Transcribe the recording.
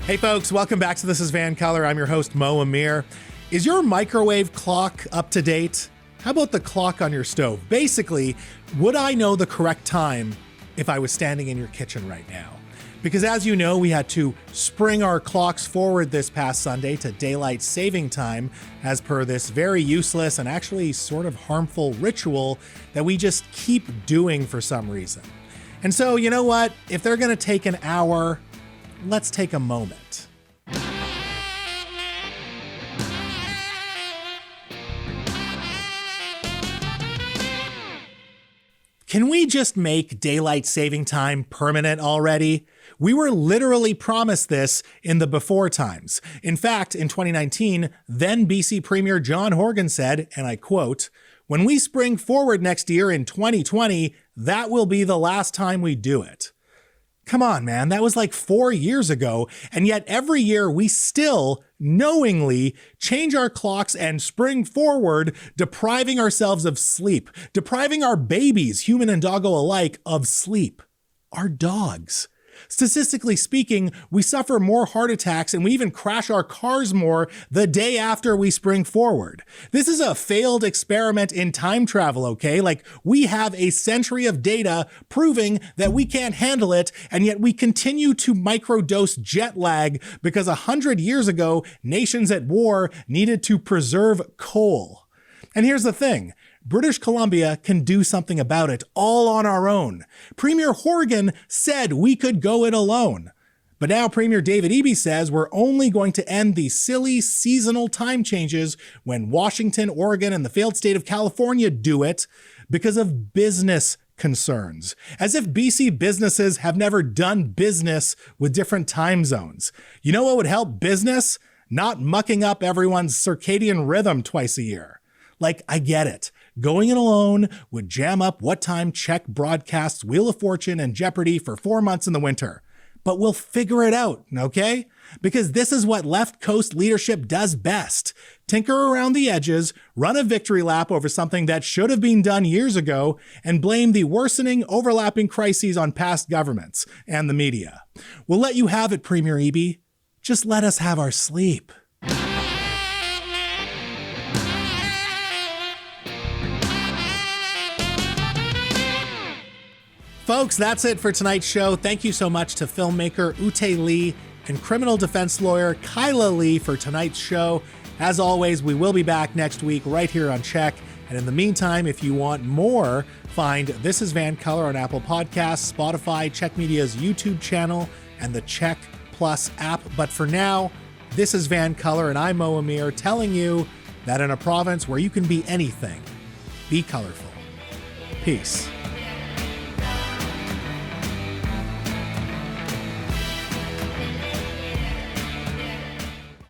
Hey folks, welcome back to This is VANCOLOUR. I'm your host, Mo Amir. Is your microwave clock up to date? How about the clock on your stove? Basically, would I know the correct time if I was standing in your kitchen right now? Because as you know, we had to spring our clocks forward this past Sunday to daylight saving time as per this very useless and actually sort of harmful ritual that we just keep doing for some reason. And so, you know what? If they're gonna take an hour, let's take a moment. Can we just make daylight saving time permanent already? We were literally promised this in the before times. In fact, in 2019, then BC Premier John Horgan said, and I quote, "When we spring forward next year in 2020, that will be the last time we do it." Come on, man, that was like 4 years ago, and yet every year we still knowingly change our clocks and spring forward, depriving ourselves of sleep, depriving our babies, human and doggo alike, of sleep. Our dogs. Statistically speaking, we suffer more heart attacks and we even crash our cars more the day after we spring forward. This is a failed experiment in time travel, okay? Like, we have a century of data proving that we can't handle it, and yet we continue to microdose jet lag because 100 years ago, nations at war needed to preserve coal. And here's the thing. British Columbia can do something about it all on our own. Premier Horgan said we could go it alone. But now Premier David Eby says we're only going to end these silly seasonal time changes when Washington, Oregon, and the failed state of California do it because of business concerns. As if BC businesses have never done business with different time zones. You know what would help business? Not mucking up everyone's circadian rhythm twice a year. Like, I get it. Going it alone would jam up what time Czech broadcasts Wheel of Fortune and Jeopardy for 4 months in the winter. But we'll figure it out, okay? Because this is what left coast leadership does best. Tinker around the edges, run a victory lap over something that should have been done years ago, and blame the worsening, overlapping crises on past governments and the media. We'll let you have it, Premier Eby. Just let us have our sleep. Folks, that's it for tonight's show. Thank you so much to filmmaker Ute Lee and criminal defense lawyer Kyla Lee for tonight's show. As always, we will be back next week right here on Check. And in the meantime, if you want more, find This is VANCOLOUR on Apple Podcasts, Spotify, Check Media's YouTube channel, and the Check Plus app. But for now, this is VANCOLOUR, and I'm Mo Amir telling you that in a province where you can be anything, be colorful. Peace.